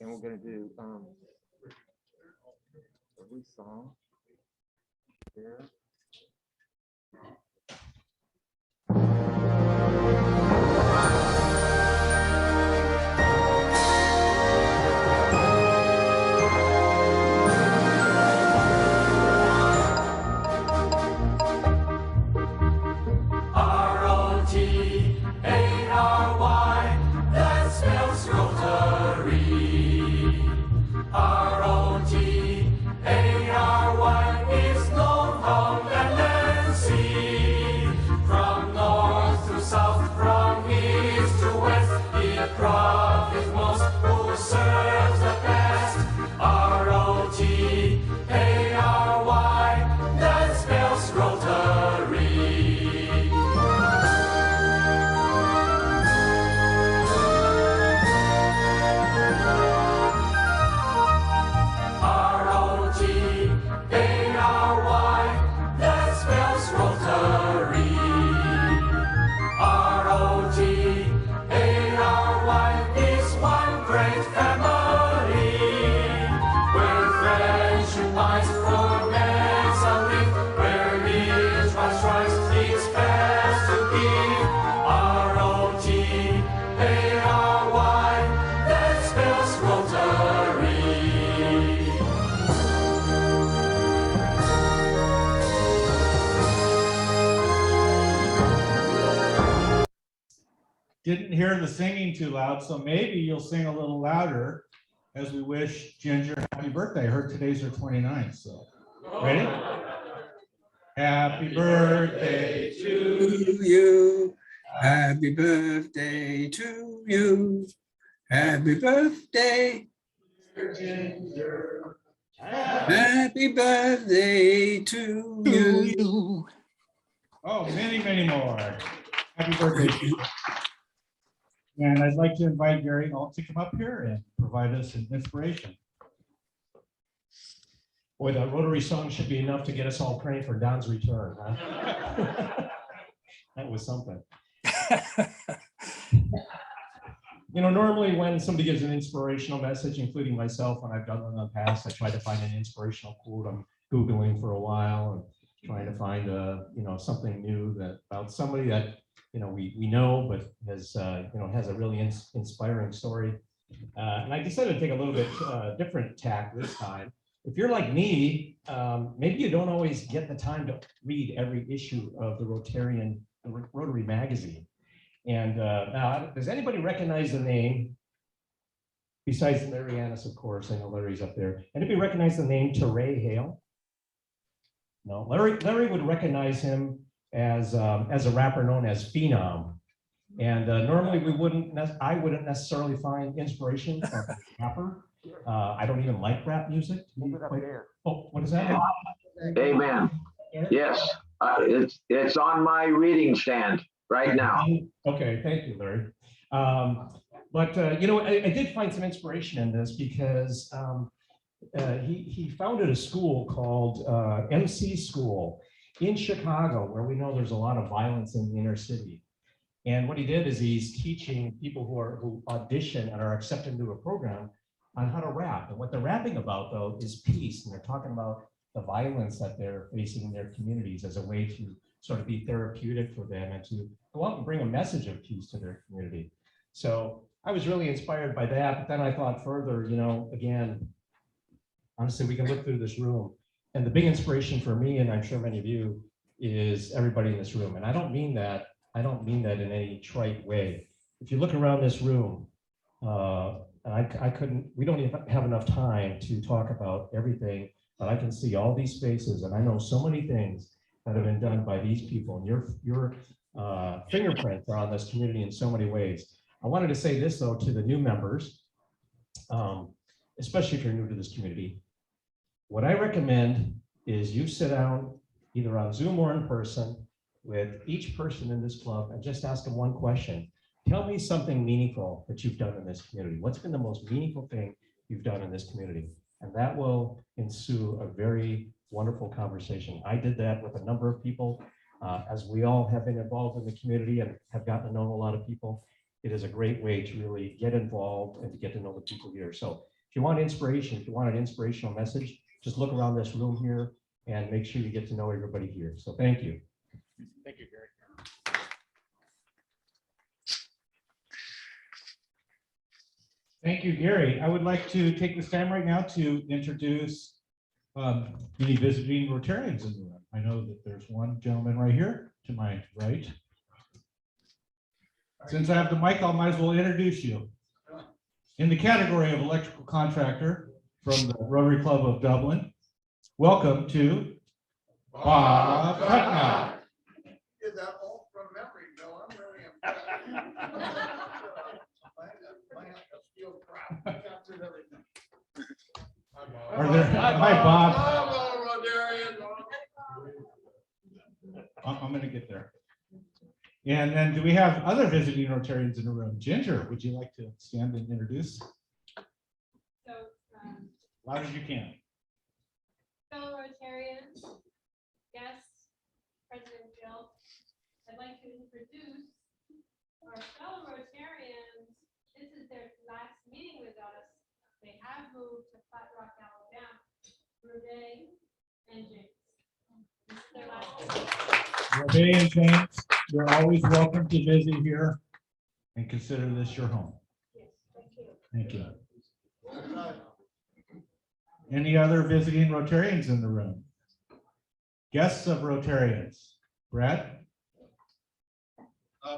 and we're gonna do every song there. R-O-T-A-R-Y, that spells Rotary. R-O-T-A-R-Y is Northumberland and sea. From north to south, from east to west, it profits most who serves the best. R-O-T-A-R-Y, that spells Rotary. R-O-T-A-R-Y, that spells Rotary. R-O-T-A-R-Y is one great family, where friendship binds, romance unleashed, where each one strives its best to give. R-O-T-A-R-Y, that spells Rotary. Didn't hear the singing too loud, so maybe you'll sing a little louder as we wish Ginger happy birthday. I heard today's her 29th, so ready? Happy birthday to you. Happy birthday to you. Happy birthday. Ginger. Happy birthday to you. Oh, many, many more. Happy birthday to you. And I'd like to invite Gary Alt to come up here and provide us an inspiration. Boy, that Rotary song should be enough to get us all praying for Don's return, huh? That was something. You know, normally when somebody gives an inspirational message, including myself, when I've done one in the past, I try to find an inspirational quote. I'm Googling for a while and trying to find something new about somebody that we know, but has has a really inspiring story. And I decided to take a little bit different tack this time. If you're like me, maybe you don't always get the time to read every issue of the Rotary magazine. And now, does anybody recognize the name? Besides Larry Annis, of course, I know Larry's up there. Anybody recognize the name Teray Hale? No, Larry would recognize him as a rapper known as Phenom. And normally I wouldn't necessarily find inspiration from a rapper. I don't even like rap music. Oh, what is that? Amen. Yes, it's on my reading stand right now. Okay, thank you, Larry. But I did find some inspiration in this because he founded a school called MC School in Chicago, where we know there's a lot of violence in the inner city. And what he did is he's teaching people who audition and are accepted into a program on how to rap. And what they're rapping about, though, is peace. And they're talking about the violence that they're facing in their communities as a way to sort of be therapeutic for them and to go out and bring a message of peace to their community. So I was really inspired by that. But then I thought further, again, honestly, we can look through this room. And the big inspiration for me, and I'm sure many of you, is everybody in this room. And I don't mean that in any trite way. If you look around this room, we don't even have enough time to talk about everything, but I can see all these faces, and I know so many things that have been done by these people, and your fingerprints are on this community in so many ways. I wanted to say this, though, to the new members, especially if you're new to this community. What I recommend is you sit down either on Zoom or in person with each person in this club and just ask them one question. Tell me something meaningful that you've done in this community. What's been the most meaningful thing you've done in this community? And that will ensue a very wonderful conversation. I did that with a number of people. As we all have been involved in the community and have gotten to know a lot of people, it is a great way to really get involved and to get to know the people here. So if you want inspiration, if you want an inspirational message, just look around this room here and make sure you get to know everybody here. So thank you. Thank you, Gary. Thank you, Gary. I would like to take this time right now to introduce any visiting Rotarians in the room. I know that there's one gentleman right here to my right. Since I have the mic, I might as well introduce you. In the category of electrical contractor from the Rotary Club of Dublin, welcome to Bob Cutnow. Is that all from memory, Bill? I'm really impressed. I captured everything. Are there, hi, Bob. Hello, Rodarian. I'm gonna get there. And then do we have other visiting Rotarians in the room? Ginger, would you like to stand and introduce? So, Loud as you can. fellow Rotarians, guests, President Bill, I'd like to introduce our fellow Rotarians. This is their last meeting with us. They have moved to Flat Rock, Alabama. Renee and James. This is their last meeting. Renee and James, you're always welcome to visit here and consider this your home. Yes, thank you. Thank you. Any other visiting Rotarians in the room? Guests of Rotarians? Brad?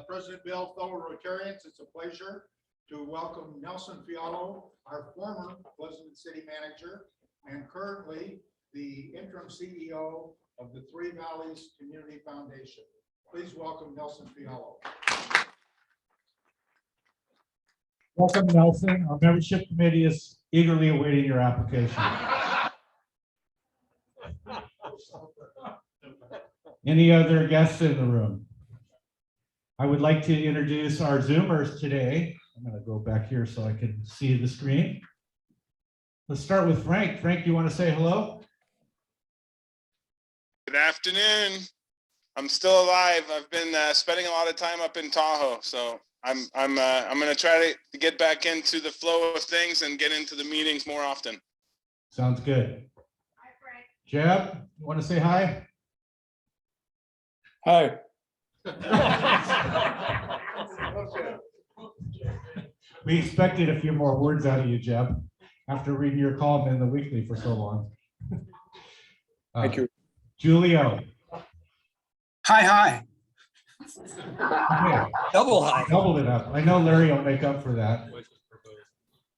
President Bill, fellow Rotarians, it's a pleasure to welcome Nelson Fialo, our former Pleasant City manager and currently the interim CEO of the Three Valleys Community Foundation. Please welcome Nelson Fialo. Welcome, Nelson. Our membership committee is eagerly awaiting your application. Any other guests in the room? I would like to introduce our Zoomers today. I'm going to go back here so I can see the screen. Let's start with Frank. Frank, you want to say hello? Good afternoon. I'm still alive. I've been spending a lot of time up in Tahoe, so I'm going to try to get back into the flow of things and get into the meetings more often. Sounds good. Hi, Frank. Jeb, you want to say hi? Hi. We expected a few more words out of you, Jeb, after reading your column in the weekly for so long. Thank you. Julio. Hi. Okay, Double high. doubled it up. I know Larry will make up for that.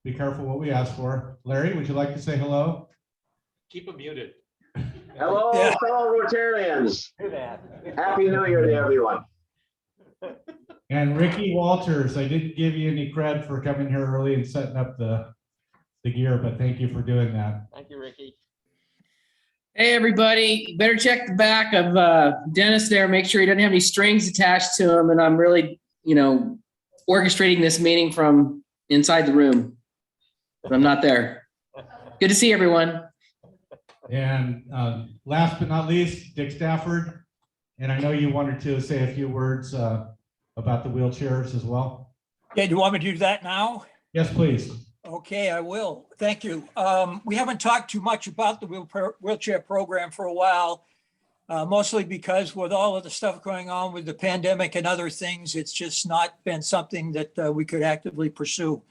Be careful what we ask for. Larry, would you like to say hello? Keep them muted. Hello, Yeah. fellow Rotarians. Do that. Happy New Year to everyone. And Ricky Walters, I didn't give you any credit for coming here early and setting up the gear, but thank you for doing that. Thank you, Ricky. Hey, everybody, you better check the back of Dennis there, make sure he doesn't have any strings attached to him. And I'm really, orchestrating this meeting from inside the room. But I'm not there. Good to see everyone. And last but not least, Dick Stafford. And I know you wanted to say a few words about the wheelchairs as well. Yeah, do you want me to do that now? Yes, please. Okay, I will. Thank you. We haven't talked too much about the wheelchair program for a while, mostly because with all of the stuff going on with the pandemic and other things, it's just not been something that we could actively pursue.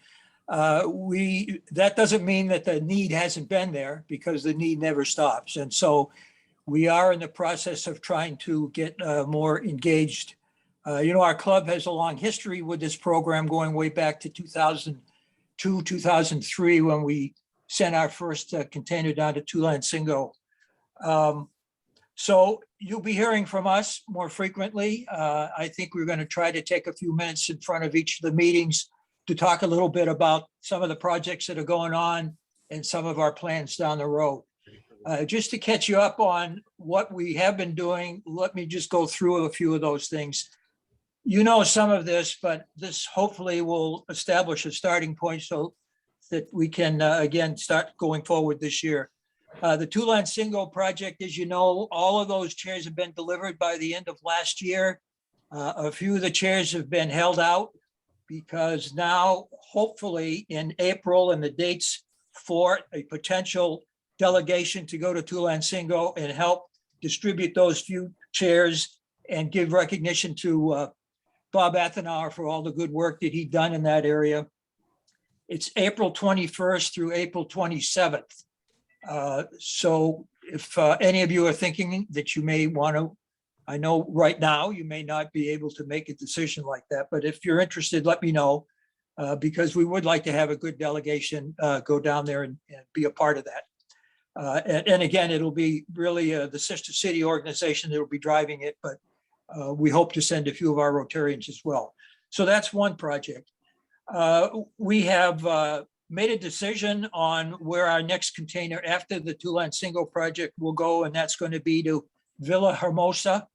That doesn't mean that the need hasn't been there, because the need never stops. And so we are in the process of trying to get more engaged. Our club has a long history with this program going way back to 2002, 2003, when we sent our first container down to Tulancingo. So you'll be hearing from us more frequently. I think we're going to try to take a few minutes in front of each of the meetings to talk a little bit about some of the projects that are going on and some of our plans down the road. Just to catch you up on what we have been doing, let me just go through a few of those things. You know some of this, but this hopefully will establish a starting point so that we can, again, start going forward this year. The Tulancingo project, as you know, all of those chairs have been delivered by the end of last year. A few of the chairs have been held out because now, hopefully in April, and the dates for a potential delegation to go to Tulancingo and help distribute those few chairs and give recognition to Bob Athenauer for all the good work that he'd done in that area. It's April 21st through April 27th. So if any of you are thinking that you may want to, I know right now you may not be able to make a decision like that, but if you're interested, let me know. Because we would like to have a good delegation go down there and be a part of that. And again, it'll be really the sister city organization that will be driving it, but we hope to send a few of our Rotarians as well. So that's one project. We have made a decision on where our next container after the Tulancingo project will go, and that's going to be to Villa Hermosa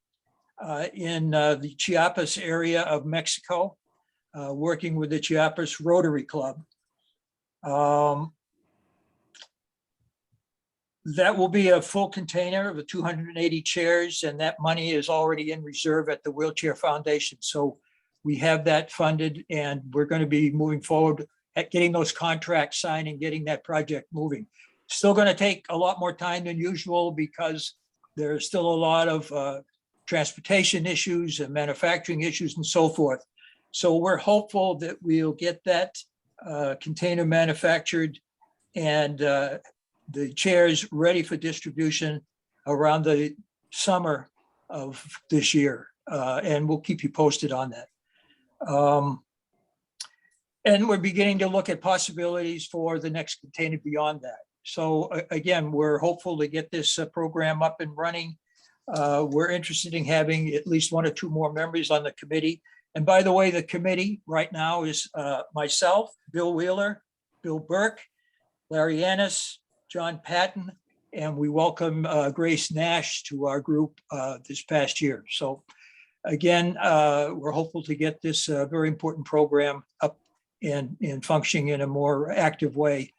in the Chiapas area of Mexico, working with the Chiapas Rotary Club. That will be a full container of 280 chairs, and that money is already in reserve at the Wheelchair Foundation. So we have that funded, and we're going to be moving forward at getting those contracts signed and getting that project moving. Still going to take a lot more time than usual because there's still a lot of transportation issues and manufacturing issues and so forth. So we're hopeful that we'll get that container manufactured and the chairs ready for distribution around the summer of this year. And we'll keep you posted on that. And we're beginning to look at possibilities for the next container beyond that. So again, we're hopeful to get this program up and running. We're interested in having at least 1 or 2 more members on the committee. And by the way, the committee right now is myself, Bill Wheeler, Bill Burke, Larry Ennis, John Patton, and we welcome Grace Nash to our group this past year. So again, we're hopeful to get this very important program up and functioning in a more active way.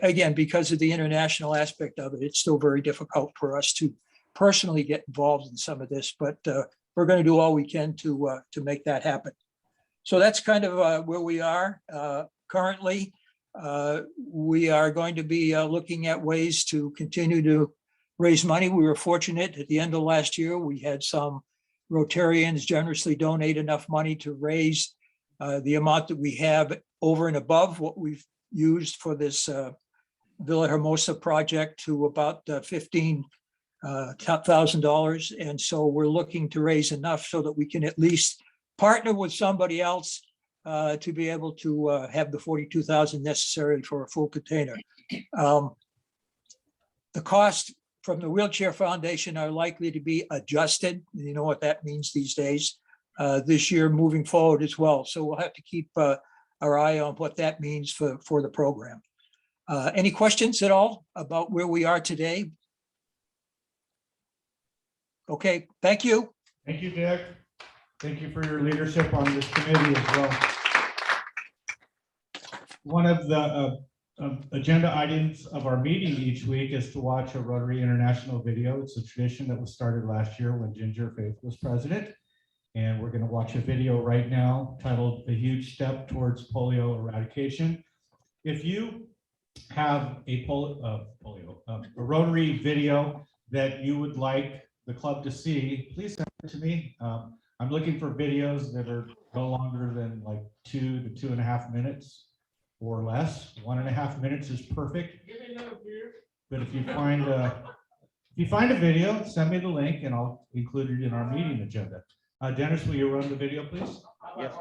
Again, because of the international aspect of it, it's still very difficult for us to personally get involved in some of this, but we're going to do all we can to make that happen. So that's kind of where we are currently. We are going to be looking at ways to continue to raise money. We were fortunate at the end of last year, we had some Rotarians generously donate enough money to raise the amount that we have over and above what we've used for this Villa Hermosa project to about $15,000. And so we're looking to raise enough so that we can at least partner with somebody else to be able to have the $42,000 necessary for a full container. The cost from the Wheelchair Foundation are likely to be adjusted. You know what that means these days, this year moving forward as well. So we'll have to keep our eye on what that means for the program. Any questions at all about where we are today? Okay, thank you. Thank you, Dick. Thank you for your leadership on this committee as well. One of the agenda items of our meeting each week is to watch a Rotary International video. It's a tradition that was started last year when Ginger Faith was president. And we're going to watch a video right now titled "A Huge Step Towards Polio Eradication." If you have a Rotary video that you would like the club to see, please send it to me. I'm looking for videos that are no longer than like 2 to 2.5 minutes or less. 1.5 minutes is perfect. But if you find a video, send me the link and I'll include it in our meeting agenda. Dennis, will you run the video, please? Yes.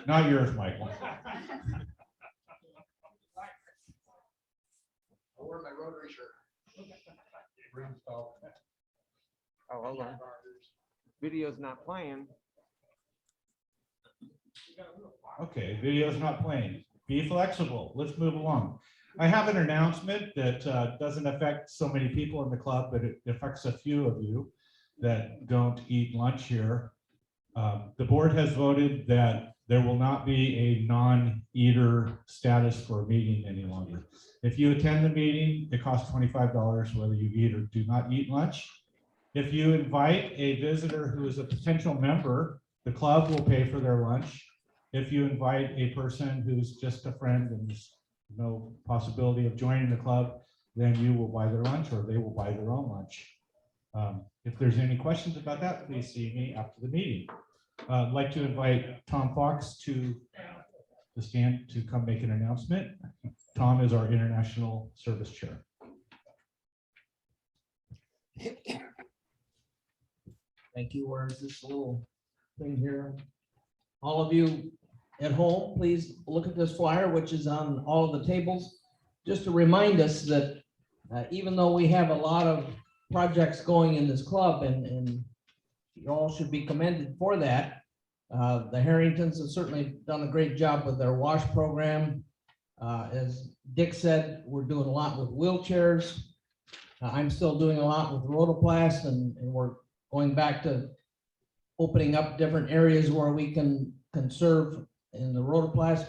Not yours, Michael. I'll wear my Rotary shirt. Oh, hold on. Video's not playing. Okay, video's not playing. Be flexible. Let's move along. I have an announcement that doesn't affect so many people in the club, but it affects a few of you that don't eat lunch here. The board has voted that there will not be a non-eater status for a meeting any longer. If you attend the meeting, it costs $25 whether you eat or do not eat lunch. If you invite a visitor who is a potential member, the club will pay for their lunch. If you invite a person who's just a friend and is no possibility of joining the club, then you will buy their lunch or they will buy their own lunch. If there's any questions about that, please see me after the meeting. I'd like to invite Tom Fox to the stand to come make an announcement. Tom is our International Service Chair. Thank you. Where's this little thing here? All of you at home, please look at this flyer, which is on all of the tables. Just to remind us that even though we have a lot of projects going in this club, and you all should be commended for that. The Harringtons have certainly done a great job with their wash program. As Dick said, we're doing a lot with wheelchairs. I'm still doing a lot with Rotoplas, and we're going back to opening up different areas where we can conserve in the Rotoplas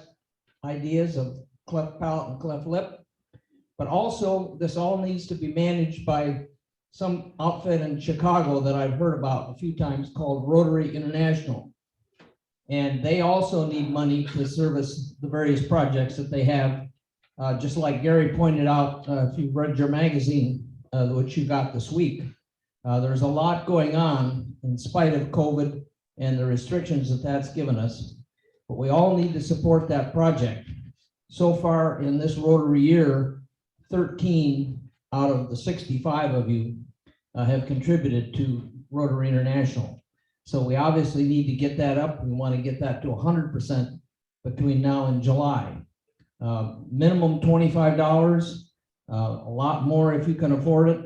ideas of cleft palate and cleft lip. But also, this all needs to be managed by some outfit in Chicago that I've heard about a few times called Rotary International. And they also need money to service the various projects that they have. Just like Gary pointed out, if you read your magazine, which you got this week, there's a lot going on in spite of COVID and the restrictions that that's given us. But we all need to support that project. So far in this Rotary year, 13 out of the 65 of you have contributed to Rotary International. So we obviously need to get that up. We want to get that to 100% between now and July. Minimum $25, a lot more if you can afford it.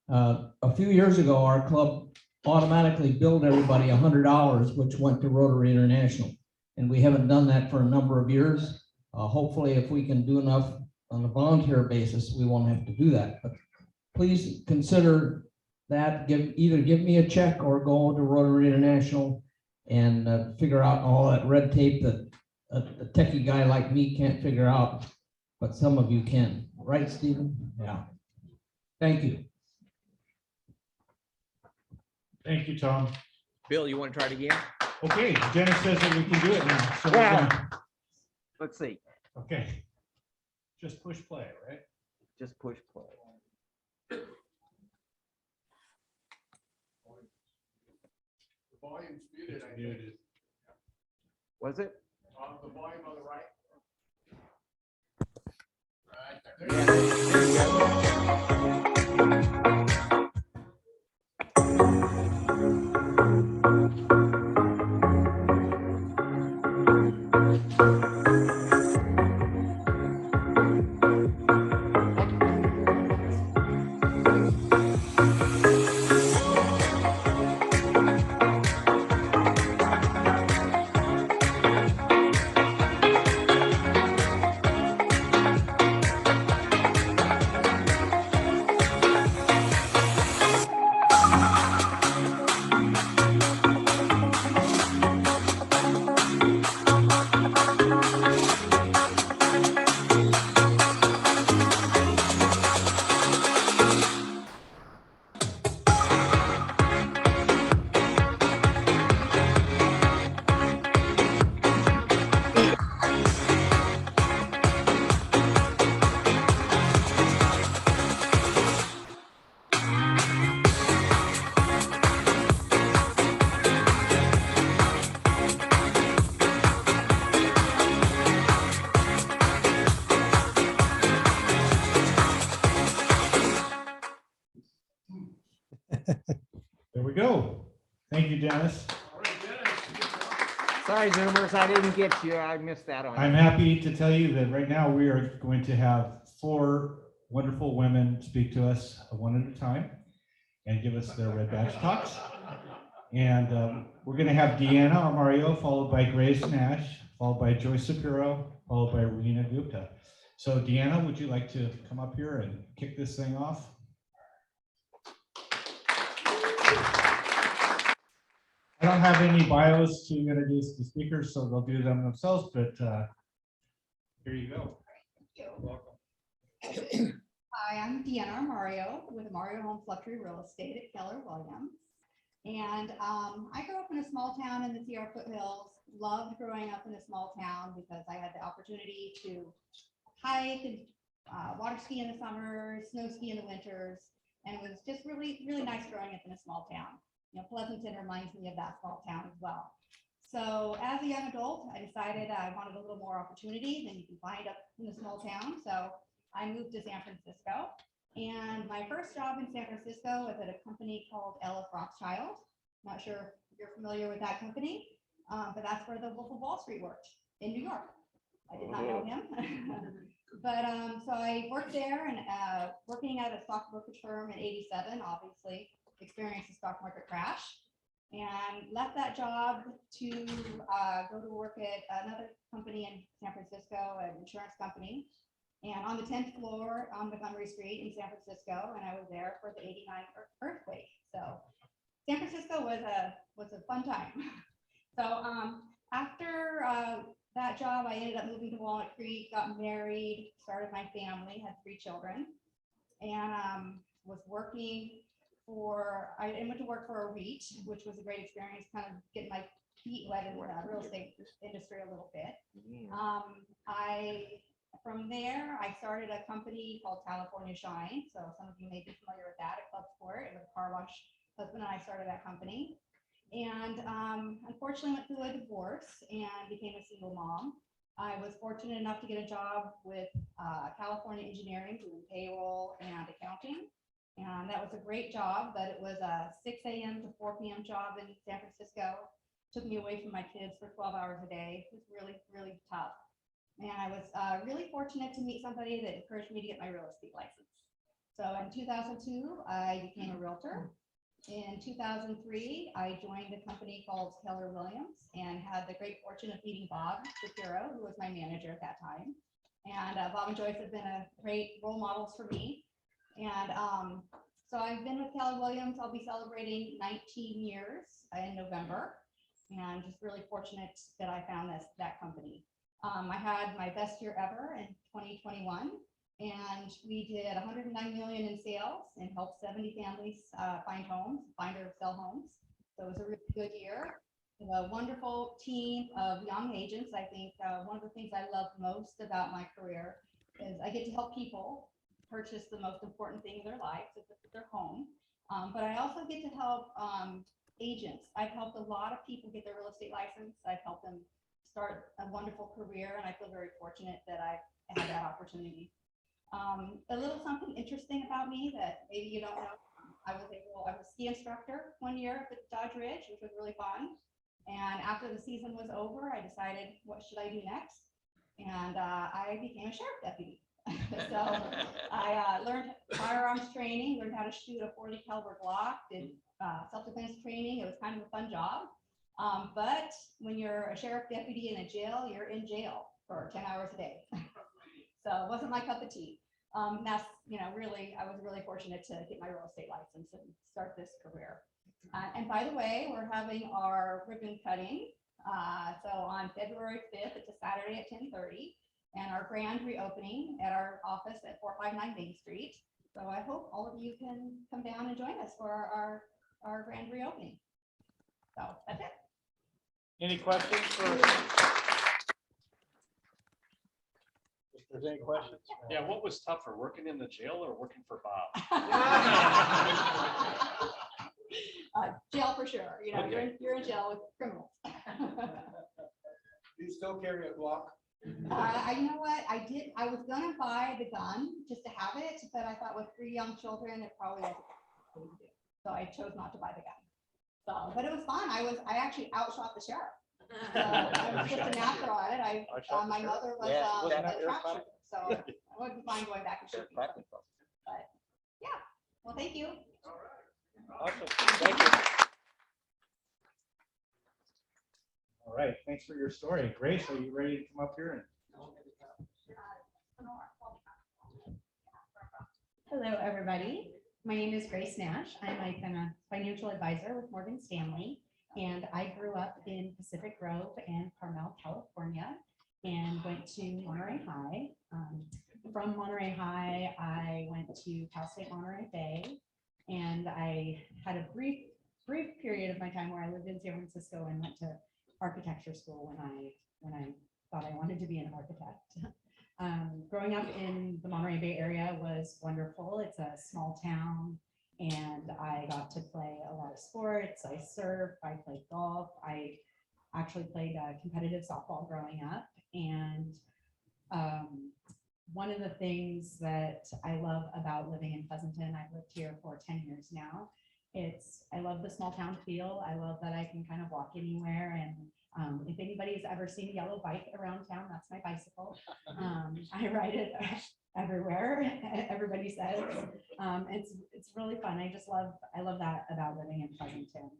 A few years ago, our club automatically billed everybody $100, which went to Rotary International. And we haven't done that for a number of years. Hopefully, if we can do enough on a volunteer basis, we won't have to do that. But please consider that. Either give me a check or go to Rotary International and figure out all that red tape that a techie guy like me can't figure out, but some of you can. Right, Stephen? Yeah. Thank you. Thank you, Tom. Bill, you want to try it again? Okay, Dennis says that we can do it now. So we're Yeah. gonna- Let's see. Okay. Just push play, right? Just push play. The volume's muted, I think. Muted. Was it? The volume on the right. Right there. Yeah, there you go. There we go. Thank you, Dennis. Sorry, Zoomers, I didn't get you. I missed that on. I'm happy to tell you that right now we are going to have 4 wonderful women speak to us one at a time and give us their red badge talks. And we're going to have Deanna Armario, followed by Grace Nash, followed by Joyce Shapiro, followed by Rena Gupta. So Deanna, would you like to come up here and kick this thing off? I don't have any bios to introduce the speakers, so they'll do them themselves, but here you go. Hi, I'm Deanna Armario with Armario Home Luxury Real Estate at Keller Williams. And I grew up in a small town in the Sierra Foothills, loved growing up in a small town because I had the opportunity to hike and water ski in the summers, snow ski in the winters. And it was just really, really nice growing up in a small town. You know, Pleasanton reminds me of that small town as well. So as a young adult, I decided I wanted a little more opportunity than you can find up in a small town. So I moved to San Francisco. And my first job in San Francisco was at a company called Ellis Rothschild. Not sure if you're familiar with that company, but that's where the Wolf of Wall Street worked in New York. I did not know him. But so I worked there and working at a stock brokerage firm in '87, obviously experienced the stock market crash, and left that job to go to work at another company in San Francisco, an insurance company, and on the 10th floor on Montgomery Street in San Francisco, and I was there for the '89 earthquake. So San Francisco was a fun time. So after that job, I ended up moving to Walnut Creek, got married, started my family, had 3 children, and was working I went to work for a REIT, which was a great experience, kind of getting my feet wet in the real estate industry a little bit. From there, I started a company called California Shine. So some of you may be familiar with that at Club Sport. It was a car wash. Husband and I started that company. And unfortunately went through a divorce and became a single mom. I was fortunate enough to get a job with California Engineering doing payroll and accounting. And that was a great job, but it was a 6 a.m. to 4 p.m. job in San Francisco. Took me away from my kids for 12 hours a day. It was really, really tough. And I was really fortunate to meet somebody that encouraged me to get my real estate license. So in 2002, I became a realtor. In 2003, I joined a company called Keller Williams and had the great fortune of meeting Bob Shapiro, who was my manager at that time. And Bob and Joyce have been a great role models for me. And so I've been with Keller Williams. I'll be celebrating 19 years in November, and just really fortunate that I found that company. I had my best year ever in 2021. And we did 109 million in sales and helped 70 families find or sell homes. So it was a really good year. A wonderful team of young agents. I think one of the things I love most about my career is I get to help people purchase the most important thing in their lives, their home. But I also get to help agents. I've helped a lot of people get their real estate license. I've helped them start a wonderful career, and I feel very fortunate that I had that opportunity. A little something interesting about me that maybe you don't know. I was a ski instructor one year at Dodge Ridge, which was really fun. And after the season was over, I decided, what should I do next? And I became a sheriff deputy. So I learned firearms training, learned how to shoot a .40 caliber Glock, did self-defense training. It was kind of a fun job. But when you're a sheriff deputy in a jail, you're in jail for 10 hours a day. So it wasn't my cup of tea. That's, really, I was really fortunate to get my real estate license and start this career. And by the way, we're having our ribbon cutting. So on February 5th, it's a Saturday at 10:30, and our grand reopening at our office at 459 Main Street. So I hope all of you can come down and join us for our grand reopening. So that's it. Any questions for? If there's any questions? Yeah, what was tougher, working in the jail or working for Bob? Jail for sure. Okay. You're in jail with criminals. Do you still carry a Glock? You know what? I was gonna buy the gun just to have it, but I thought with 3 young children, it probably wasn't. So I chose not to buy the gun. So, but it was fun. I actually outshot the sheriff. So I was just a natural at it. My mother was a trap shooter, so I wouldn't mind going back and shooting. But yeah, well, thank you. Awesome, thank you. All right, thanks for your story. Grace, are you ready to come up here? Hello, everybody. My name is Grace Nash. I'm a financial advisor with Morgan Stanley, and I grew up in Pacific Grove and Carmel, California, and went to Monterey High. From Monterey High, I went to Cal State Monterey Bay, and I had a brief period of my time where I lived in San Francisco and went to architecture school when I thought I wanted to be an architect. Growing up in the Monterey Bay area was wonderful. It's a small town, and I got to play a lot of sports. I surfed, I played golf. I actually played competitive softball growing up. And one of the things that I love about living in Pleasanton, I've lived here for 10 years now. I love the small town feel. I love that I can kind of walk anywhere. And if anybody's ever seen a yellow bike around town, that's my bicycle. I ride it everywhere. Everybody says it's really fun. I love that about living in Pleasanton.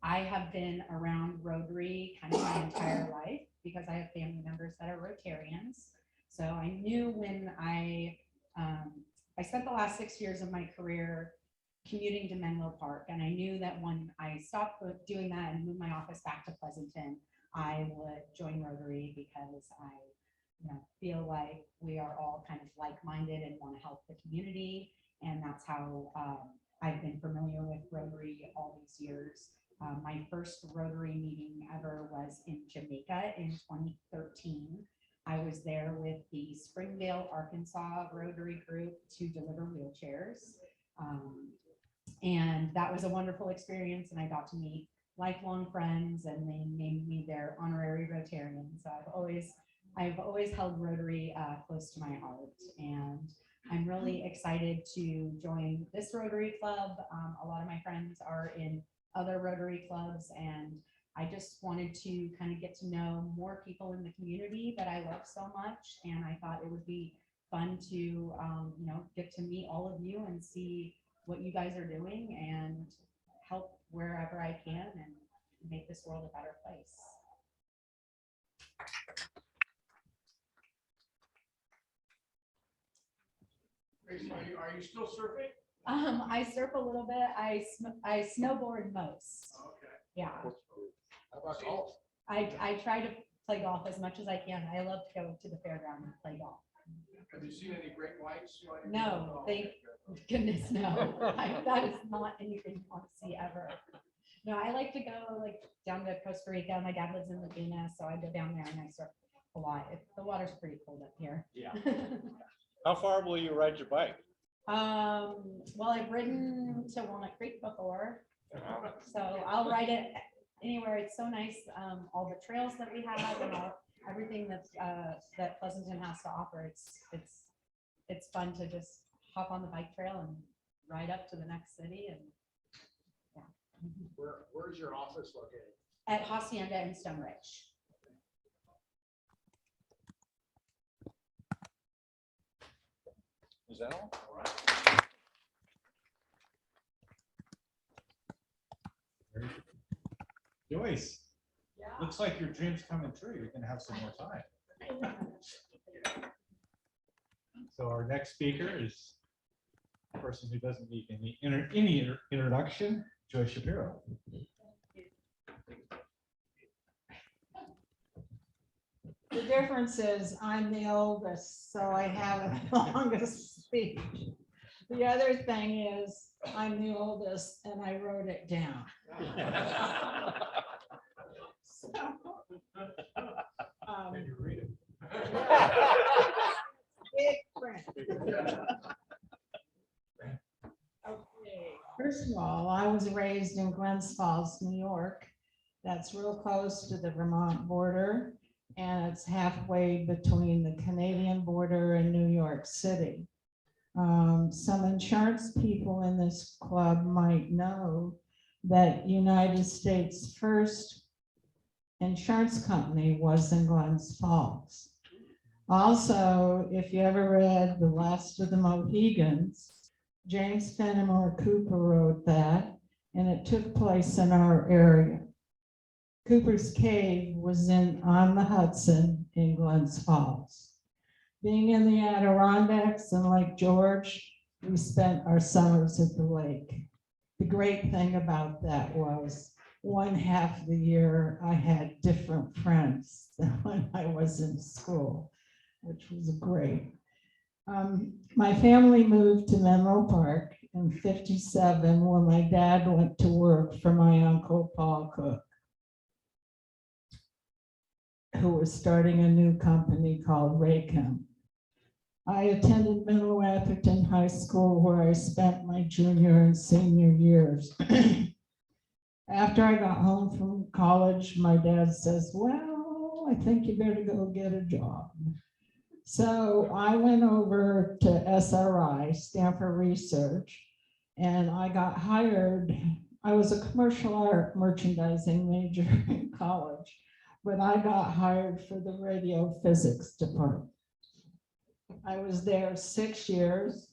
I have been around Rotary kind of my entire life because I have family members that are Rotarians. So I knew when I spent the last 6 years of my career commuting to Menlo Park, and I knew that when I stopped doing that and moved my office back to Pleasanton, I would join Rotary because I feel like we are all kind of like-minded and want to help the community, and that's how I've been familiar with Rotary all these years. My first Rotary meeting ever was in Jamaica in 2013. I was there with the Springdale, Arkansas Rotary group to deliver wheelchairs. And that was a wonderful experience, and I got to meet lifelong friends, and they named me their honorary Rotarian. So I've always held Rotary close to my heart, and I'm really excited to join this Rotary Club. A lot of my friends are in other Rotary clubs, and I just wanted to kind of get to know more people in the community that I love so much. And I thought it would be fun to, get to meet all of you and see what you guys are doing and help wherever I can and make this world a better place. Grace, are you still surfing? I surf a little bit. I snowboard most. Okay. Yeah. How about golf? I try to play golf as much as I can. I love to go to the fairground and play golf. Have you seen any great whites? No, thank goodness, no. That is not anything you want to see ever. No, I like to go down to Costa Rica. My dad lives in Laguna, so I go down there and I surf a lot. The water's pretty cold up here. Yeah. How far will you ride your bike? Well, I've ridden to Walnut Creek before, so I'll ride it anywhere. It's so nice. All the trails that we have and everything that Pleasanton has to offer. It's fun to just hop on the bike trail and ride up to the next city. And yeah. Where's your office located? At Hacienda in Stone Ridge. Is that all? All right. Joyce, looks like your dream's coming true. You're gonna have some more time. So our next speaker is a person who doesn't need any introduction, Joyce Shapiro. The difference is I'm the oldest, so I have the longest speech. The other thing is I'm the oldest and I wrote it down. So, Can you read it? big print. Okay. First of all, I was raised in Glens Falls, New York. That's real close to the Vermont border, and it's halfway between the Canadian border and New York City. Some insurance people in this club might know that United States' first insurance company was in Glens Falls. Also, if you ever read The Last of the Mohegans, James Fenimore Cooper wrote that, and it took place in our area. Cooper's Cave was on the Hudson in Glens Falls. Being in the Adirondacks and Lake George, we spent our summers at the lake. The great thing about that was one half of the year I had different friends than when I was in school, which was great. My family moved to Menlo Park in '57 when my dad went to work for my uncle Paul Cook, who was starting a new company called Raychem. I attended Middle Atherton High School, where I spent my junior and senior years. After I got home from college, my dad says, well, I think you better go get a job. So I went over to SRI, Stanford Research, and I got hired. I was a commercial art merchandising major in college, but I got hired for the radio physics department. I was there 6 years.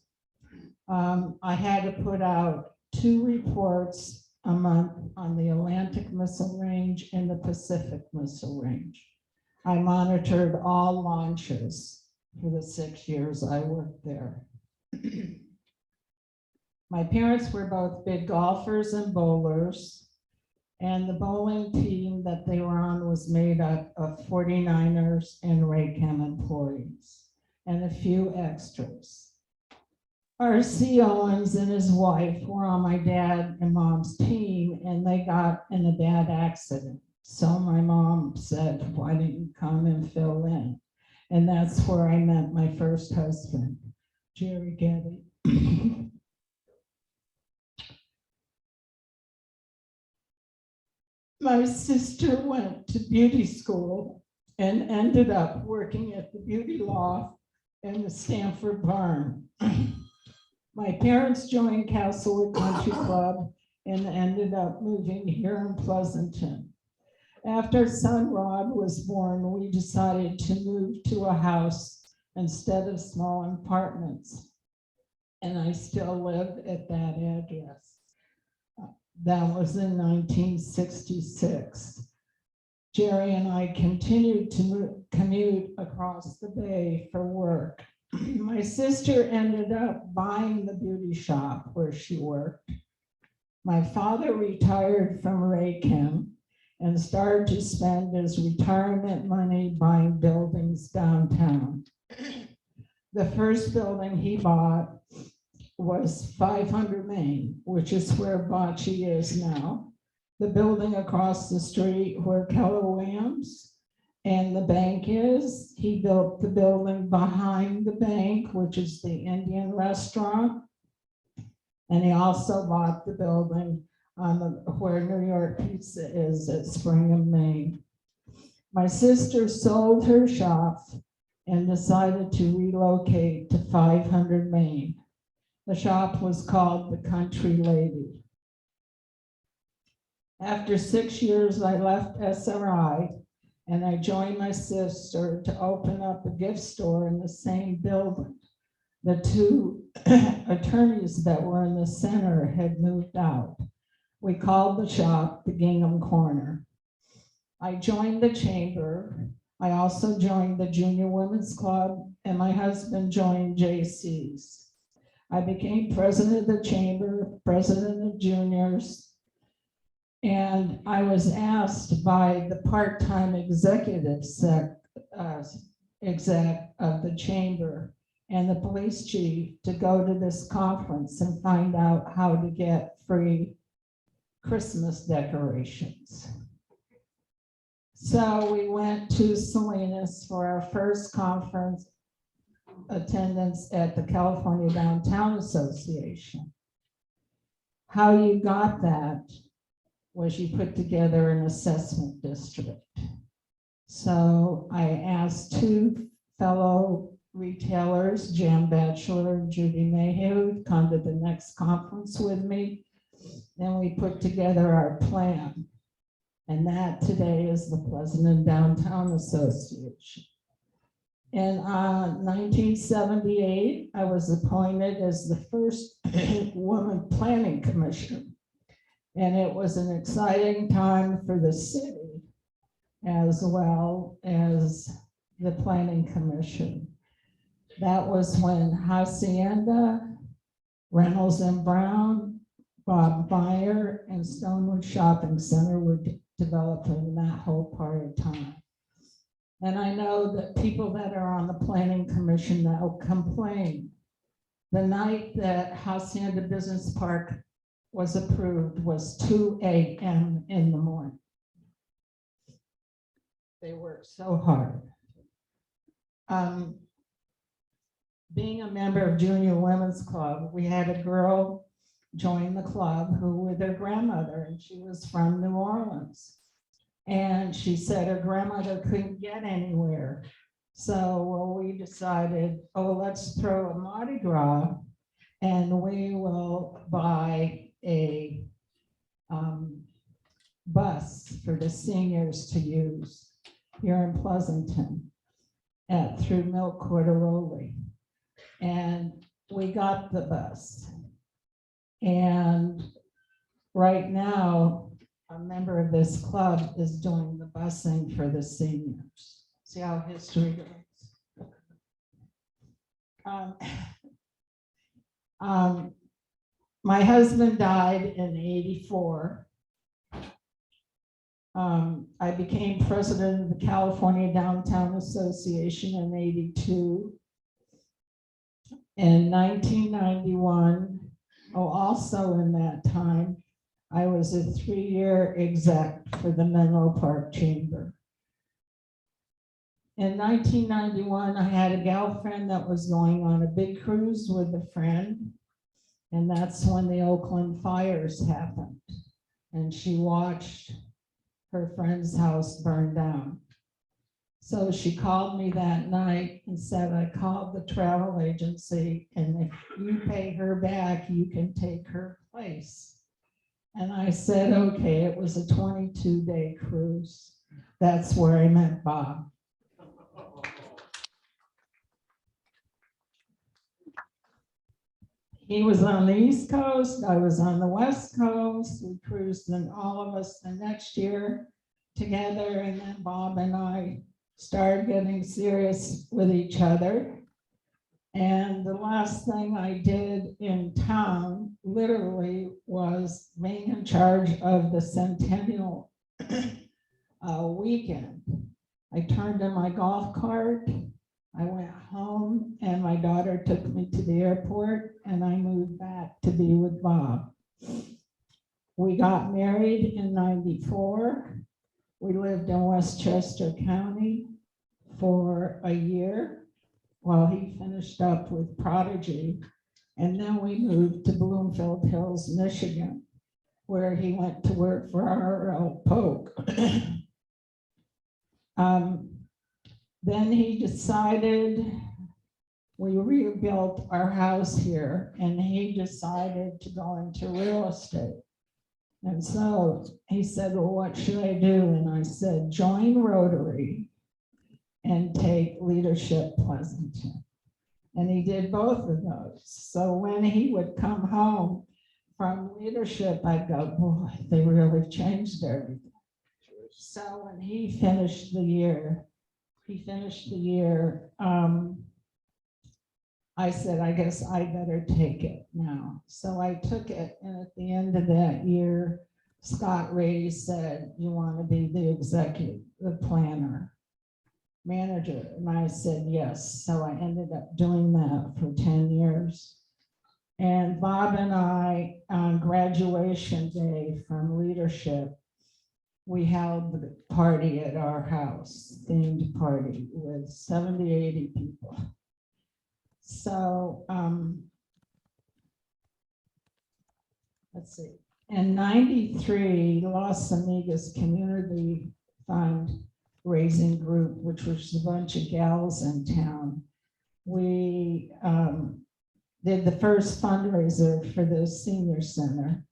I had to put out 2 reports a month on the Atlantic Missile Range and the Pacific Missile Range. I monitored all launches for the 6 years I worked there. My parents were both big golfers and bowlers, and the bowling team that they were on was made up of 49ers and Raychem employees and a few extras. R.C. Owens and his wife were on my dad and mom's team, and they got in a bad accident. So my mom said, why didn't you come and fill in? And that's where I met my first husband, Jerry Getty. My sister went to beauty school and ended up working at the beauty loft in the Stanford Barn. My parents joined Castlewood Country Club and ended up moving here in Pleasanton. After son Rod was born, we decided to move to a house instead of small apartments. And I still live at that address. That was in 1966. Jerry and I continued to commute across the bay for work. My sister ended up buying the beauty shop where she worked. My father retired from Raychem and started to spend his retirement money buying buildings downtown. The first building he bought was 500 Main, which is where Bocce is now. The building across the street where Keller Williams and the bank is, he built the building behind the bank, which is the Indian restaurant. And he also bought the building on where New York Pizza is at Springham, Maine. My sister sold her shop and decided to relocate to 500 Main. The shop was called The Country Lady. After 6 years, I left SRI and I joined my sister to open up a gift store in the same building. The 2 attorneys that were in the center had moved out. We called the shop the Gingham Corner. I joined the chamber. I also joined the Junior Women's Club, and my husband joined JC's. I became president of the chamber, president of juniors, and I was asked by the part-time executive exec of the chamber and the police chief to go to this conference and find out how to get free Christmas decorations. So we went to Salinas for our first conference attendance at the California Downtown Association. How you got that was you put together an assessment district. So I asked 2 fellow retailers, Jan Batchelor and Judy Mayhew, to come to the next conference with me. Then we put together our plan. And that today is the Pleasanton Downtown Association. In 1978, I was appointed as the first woman planning commissioner. And it was an exciting time for the city as well as the planning commission. That was when Hacienda, Reynolds and Brown, Bob Meyer, and Stonewood Shopping Center were developing that whole part of time. And I know that people that are on the planning commission now complain. The night that Hacienda Business Park was approved was 2 a.m. in the morning. They work so hard. Being a member of Junior Women's Club, we had a girl join the club who with her grandmother, and she was from New Orleans. And she said her grandmother couldn't get anywhere. So we decided, oh, let's throw a Mardi Gras and we will buy a bus for the seniors to use here in Pleasanton through Milk Cordaroli. And we got the bus. And right now, a member of this club is doing the busing for the seniors. See how history goes. My husband died in '84. I became president of the California Downtown Association in '82. In 1991, also in that time, I was a 3-year exec for the Menlo Park Chamber. In 1991, I had a gal friend that was going on a big cruise with a friend, and that's when the Oakland fires happened. And she watched her friend's house burn down. So she called me that night and said, I called the travel agency, and if you pay her back, you can take her place. And I said, okay, it was a 22-day cruise. That's where I met Bob. He was on the East Coast, I was on the West Coast. We cruised in all of us the next year together, and then Bob and I started getting serious with each other. And the last thing I did in town literally was being in charge of the Centennial weekend. I turned in my golf cart, I went home, and my daughter took me to the airport, and I moved back to be with Bob. We got married in '94. We lived in Westchester County for a year while he finished up with Prodigy. And then we moved to Bloomfield Hills, Michigan, where he went to work for R.L. Polk. Then he decided, we rebuilt our house here, and he decided to go into real estate. And so he said, well, what should I do? And I said, join Rotary and take Leadership Pleasanton. And he did both of those. So when he would come home from Leadership, I'd go, boy, they really changed everything. So when he finished the year, I said, I guess I better take it now. So I took it, and at the end of that year, Scott Rady said, you want to be the executive, the planner, manager? And I said, yes. So I ended up doing that for 10 years. And Bob and I, on graduation day from Leadership, we held the party at our house, themed party with 70, 80 people. So let's see. In '93, Los Amigos Community Fund Raising Group, which was a bunch of gals in town, we did the first fundraiser for the senior center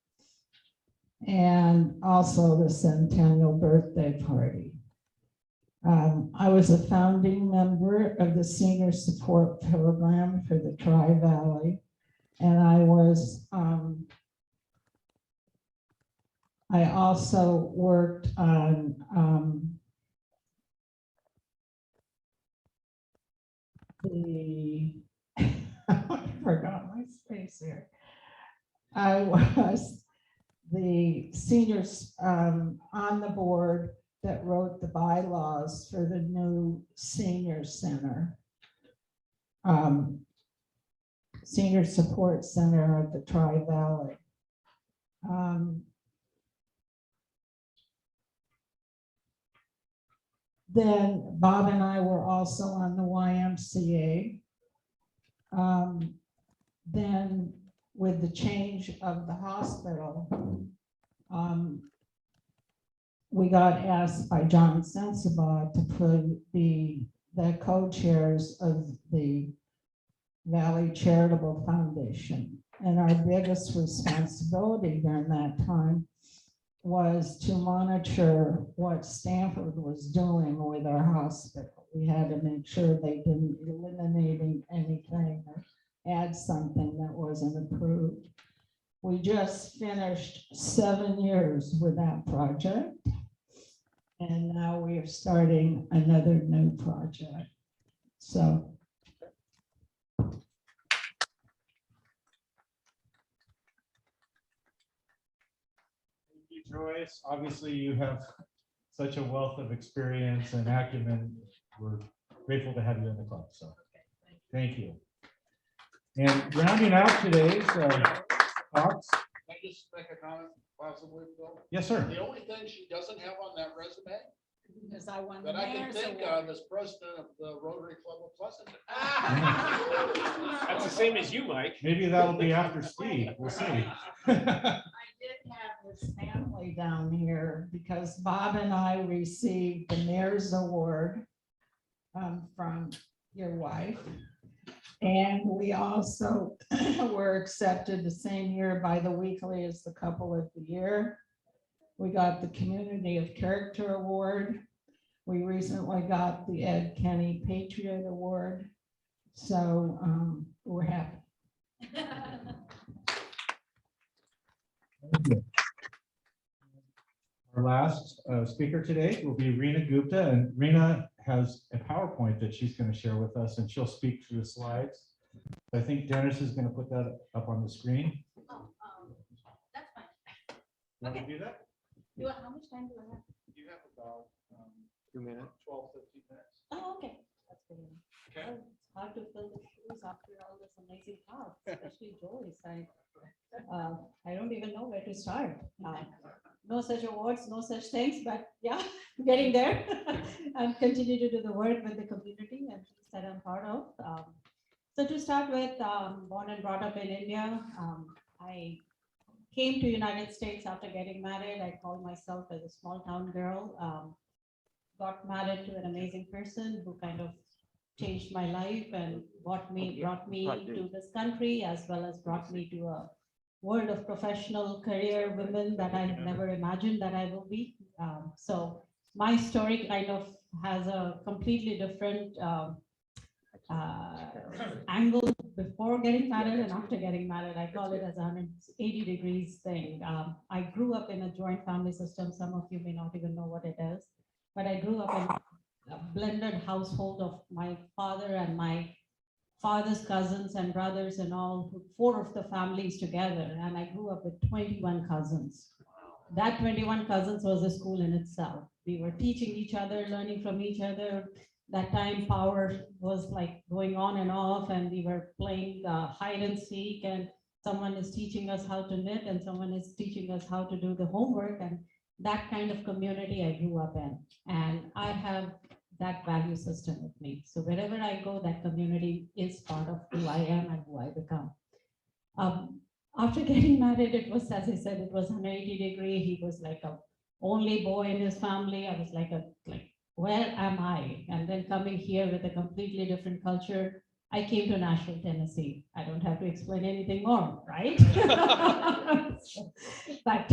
and also the centennial birthday party. I was a founding member of the senior support program for the Tri-Valley, and I also worked on I forgot my space here. I was the seniors on the board that wrote the bylaws for the new senior center, senior support center of the Tri-Valley. Then Bob and I were also on the YMCA. Then with the change of the hospital, we got asked by John Sensabaugh to put the co-chairs of the Valley Charitable Foundation. And our biggest responsibility during that time was to monitor what Stanford was doing with our hospital. We had to make sure they didn't eliminate anything or add something that wasn't approved. We just finished 7 years with that project. And now we are starting another new project. So. Thank you, Joyce. Obviously, you have such a wealth of experience and acumen. We're grateful to have you in the club. So thank you. And rounding out today's talks. Can I just make a comment possibly, Bill? Yes, sir. The only thing she doesn't have on that resume Because I won that the I can mayor's think award. of is president of the Rotary Club of Pleasanton. That's the same as you, Mike. Maybe that'll be after Steve. We'll see. I did have this family down here because Bob and I received the mayor's award from your wife. And we also were accepted the same year by the Weekly as the Couple of the Year. We got the Community of Character Award. We recently got the Ed Kenny Patriot Award. So we're happy. Our last speaker today will be Reena Gupta, and Reena has a PowerPoint that she's going to share with us, and she'll speak through the slides. I think Dennis is going to put that up on the screen. That's fine. You want to do that? How much time do I have? You have about 2 minutes. 12, 15 minutes. Oh, okay. That's good. Okay. Oh, it's hard to fill the shoes after all this amazing talk, especially Joyce. I don't even know where to start. No such awards, no such things, but yeah, getting there and continue to do the work with the community and things that I'm part of. So to start with, born and brought up in India, I came to United States after getting married. I called myself as a small town girl. Got married to an amazing person who kind of changed my life and brought me to this country, as well as brought me to a world of professional career women that I never imagined that I will be. So my story kind of has a completely different angle before getting married and after getting married. I call it as a 180 degrees thing. I grew up in a joint family system. Some of you may not even know what it is, but I grew up in a blended household of my father and my father's cousins and brothers and all, 4 of the families together. And I grew up with 21 cousins. That 21 cousins was a school in itself. We were teaching each other, learning from each other. That time power was like going on and off, and we were playing hide and seek, and someone is teaching us how to knit and someone is teaching us how to do the homework. And that kind of community I grew up in. And I have that value system with me. So wherever I go, that community is part of who I am and who I become. After getting married, it was, as I said, it was 180 degree. He was like a only boy in his family. I was like, where am I? And then coming here with a completely different culture, I came to Nashville, Tennessee. I don't have to explain anything more, right? But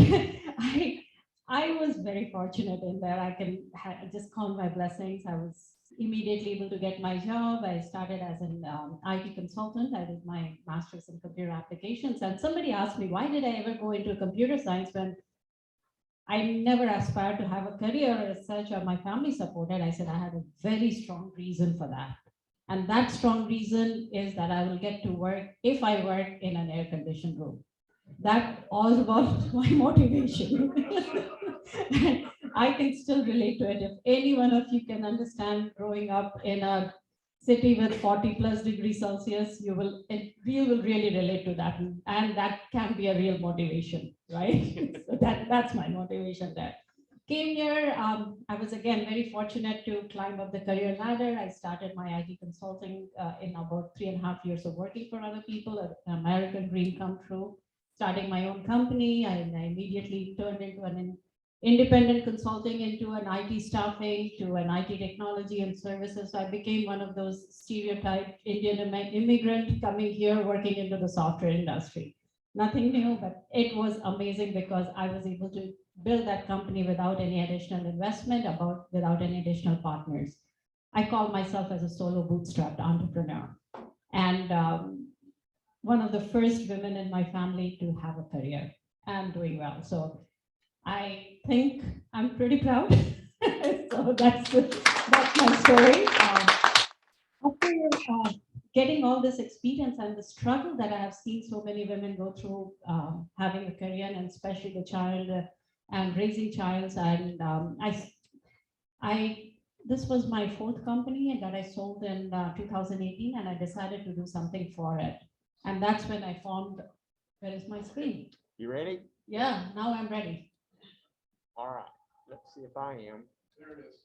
I was very fortunate in that I can just count my blessings. I was immediately able to get my job. I started as an IT consultant. I did my master's in computer applications. And somebody asked me, why did I ever go into computer science when I never aspired to have a career as such, or my family supported? I said I had a very strong reason for that. And that strong reason is that I will get to work if I work in an air-conditioned room. That all was my motivation. I can still relate to it. If any one of you can understand growing up in a city with 40+ degrees Celsius, you will really relate to that. And that can be a real motivation, right? So that's my motivation there. came here. I was again very fortunate to climb up the career ladder. I started my IT consulting in about 3.5 years of working for other people, an American dream come true. Starting my own company, I immediately turned into an independent consulting, into an IT staffing, to an IT technology and services. So I became one of those stereotyped Indian immigrant coming here working into the software industry. Nothing new, but it was amazing because I was able to build that company without any additional investment, without any additional partners. I call myself as a solo bootstrapped entrepreneur. And one of the first women in my family to have a career and doing well. So I think I'm pretty proud. So that's my story. After getting all this experience and the struggle that I have seen so many women go through having a career, and especially the child and raising child, and this was my 4th company that I sold in 2018, and I decided to do something for it. And that's when I formed, where is my screen? You ready? Yeah, now I'm ready. All right. Let's see if I am. There it is.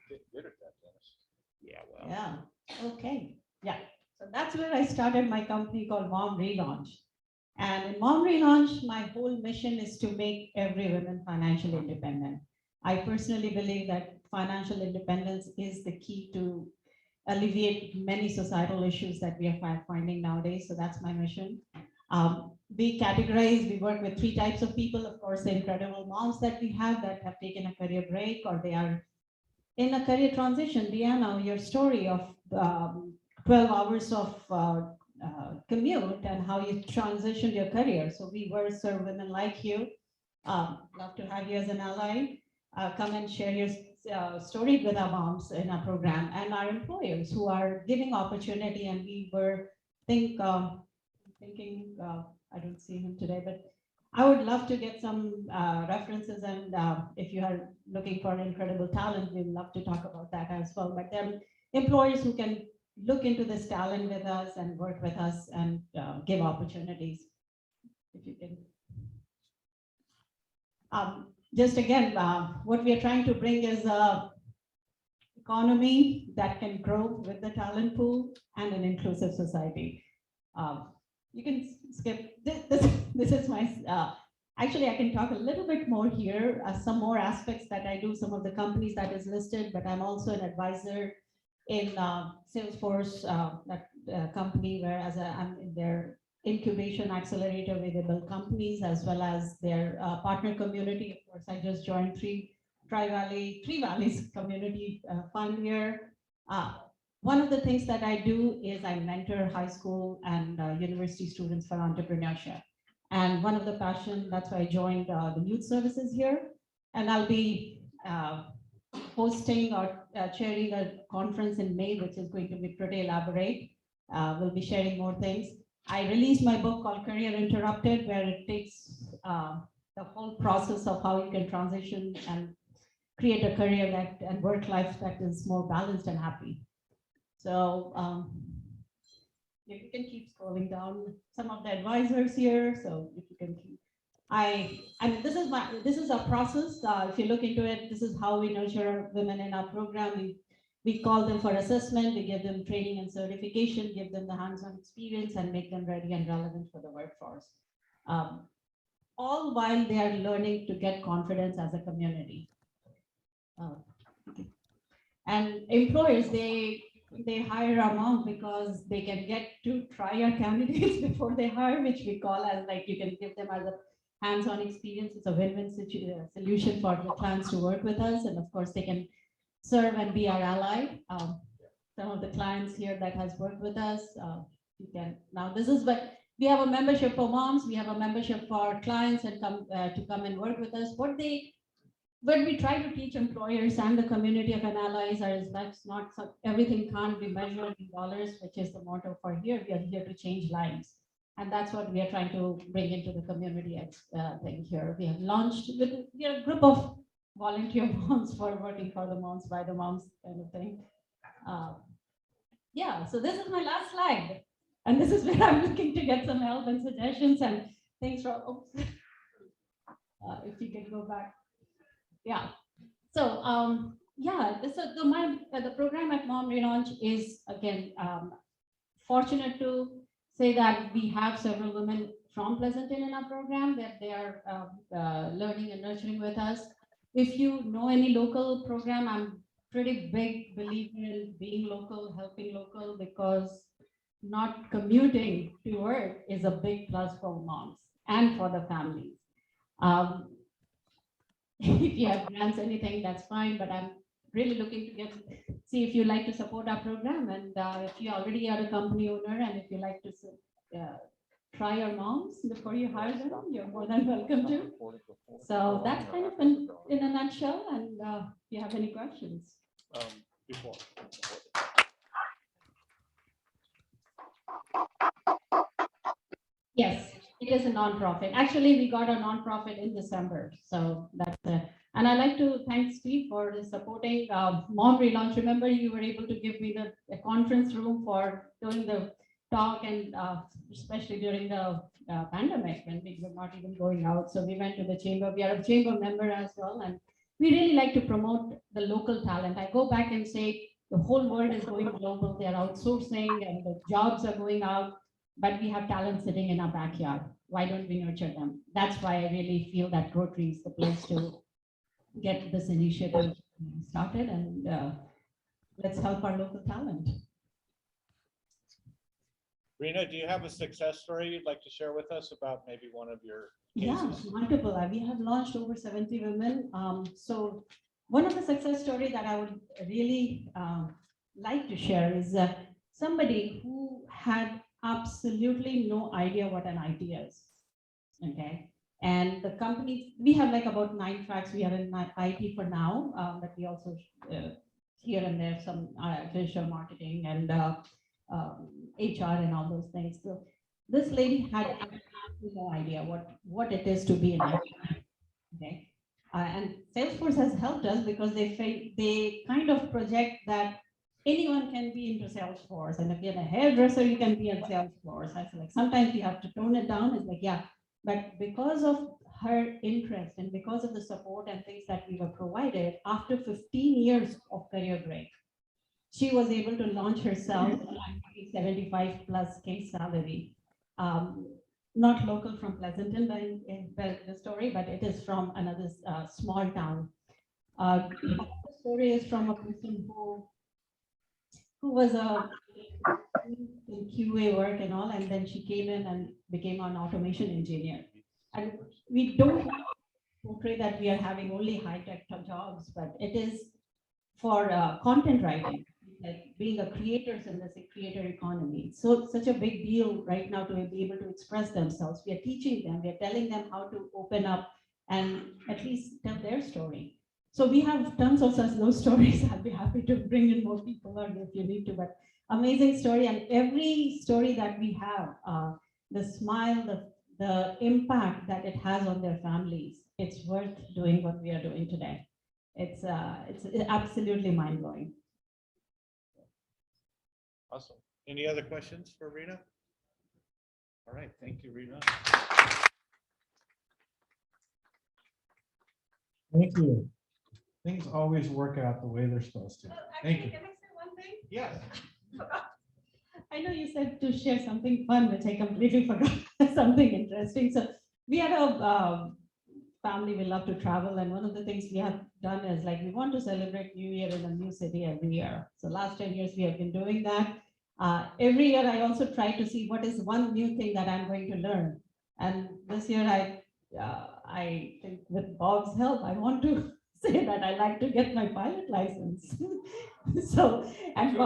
Get good at that, Dennis. Yeah, well. Yeah, okay. Yeah, so that's where I started my company called Mom Relaunch. And in Mom Relaunch, my whole mission is to make every woman financially independent. I personally believe that financial independence is the key to alleviate many societal issues that we are finding nowadays. So that's my mission. We work with 3 types of people. Of course, the incredible moms that we have that have taken a career break, or they are in a career transition. Deanna, your story of 12 hours of commute and how you transitioned your career. So we were serve women like you. Love to have you as an ally. Come and share your story with our moms in our program and our employers who are giving opportunity. And we were thinking, I don't see him today, but I would love to get some references, and if you are looking for incredible talent, we'd love to talk about that as well. But there are employers who can look into this talent with us and work with us and give opportunities. If you can. Just again, what we are trying to bring is a economy that can grow with the talent pool and an inclusive society. You can skip this is my actually I can talk a little bit more here, some more aspects that I do, some of the companies that is listed, but I'm also an advisor in Salesforce, that company where I'm in their incubation accelerator where they build companies, as well as their partner community. Of course, I just joined Three Valleys Community Fund here. One of the things that I do is I mentor high school and university students for entrepreneurship. And one of the passion, that's why I joined the youth services here. And I'll be hosting or chairing a conference in May, which is going to be pretty elaborate. We'll be sharing more things. I released my book called Career Interrupted, where it takes the whole process of how you can transition and create a career that and work life that is more balanced and happy. So you can keep scrolling down some of the advisors here. So if you can keep, I mean, this is a process. If you look into it, this is how we nurture women in our program. We call them for assessment. We give them training and certification, give them the hands-on experience, and make them ready and relevant for the workforce. All while they are learning to get confidence as a community. And employers, they hire our mom because they can get to try our candidates before they hire, which we call as like you can give them as a hands-on experience. It's a win-win solution for the clients to work with us, and of course they can serve and be our ally. Some of the clients here that has worked with us, you can now. This is what we have a membership for moms. We have a membership for clients and to come and work with us. When we try to teach employers and the community of allies is that's not everything can't be measured in dollars, which is the motto for here. We are here to change lives. And that's what we are trying to bring into the community thing here. We have launched with a group of volunteer moms for working for the moms, by the moms kind of thing. Yeah, so this is my last slide. And this is where I'm looking to get some help and suggestions and things from, oops. If you can go back. Yeah. So, the program at Mom Relaunch is again, fortunate to say that we have several women from Pleasanton in our program that they are learning and nurturing with us. If you know any local program, I'm pretty big believer in being local, helping local, because not commuting to work is a big plus for moms and for the families. If you have grants, anything, that's fine, but I'm really looking to see if you like to support our program, and if you already are a company owner, and if you like to try your moms before you hire them, you're more than welcome to. So that's kind of in a nutshell, and if you have any questions. Before. Yes, it is a nonprofit. Actually, we got a nonprofit in December, so that's and I'd like to thank Steve for supporting Mom Relaunch. Remember, you were able to give me the conference room for doing the talk, and especially during the pandemic when we were not even going out. So we went to the chamber. We are a chamber member as well, and we really like to promote the local talent. I go back and say the whole world is going global. They are outsourcing, and the jobs are going out. But we have talent sitting in our backyard. Why don't we nurture them? That's why I really feel that Rotary is the place to get this initiative started, and let's help our local talent. Rena, do you have a success story you'd like to share with us about maybe one of your Yeah, cases? multiple. We have launched over 70 women. So one of the success story that I would really like to share is somebody who had absolutely no idea what an IT is. Okay. And the company, we have like about 9 tracks. We are in IT for now, but we also here and there some digital marketing and HR and all those things. So this lady had absolutely no idea what it is to be an IT. Okay. And Salesforce has helped us because they kind of project that anyone can be into Salesforce, and if you're a hairdresser, you can be in Salesforce. I feel like sometimes you have to tone it down. It's like, yeah, but because of her interest and because of the support and things that we were provided, after 15 years of career break, she was able to launch herself at 75 plus case salary. Not local from Pleasanton, the story, but it is from another small town. The story is from a person who was in QA work and all, and then she came in and became an automation engineer. And we don't portray that we are having only high-tech jobs, but it is for content writing, like being a creators in this creator economy. So such a big deal right now to be able to express themselves. We are teaching them, we are telling them how to open up and at least tell their story. So we have tons of such those stories. I'll be happy to bring in more people or if you need to, but amazing story. And every story that we have, the smile, the impact that it has on their families, it's worth doing what we are doing today. It's absolutely mind-blowing. Awesome. Any other questions for Rena? All right, thank you, Rena. Thank you. Things always work out the way they're supposed to. Thank you. Can I say one thing? Yes. I know you said to share something fun, which I completely forgot. Something interesting. So we had a family, we love to travel, and one of the things we have done is like we want to celebrate New Year in a new city every year. So last 10 years we have been doing that. Every year I also try to see what is one new thing that I'm going to learn. And this year I think with Bob's help, I want to say that I like to get my pilot license. So, and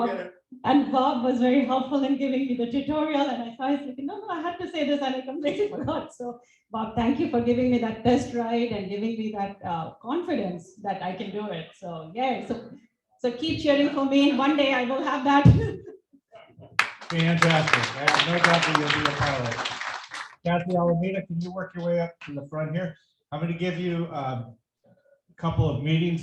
Bob was very helpful in giving me the tutorial, and I was thinking, no, I had to say this, and I completely forgot. So Bob, thank you for giving me that test ride and giving me that confidence that I can do it. So yeah, so keep cheering for me. One day I will have that. Fantastic. I have no doubt that you'll be a pilot. Kathy Alameda, can you work your way up to the front here? I'm going to give you a couple of meetings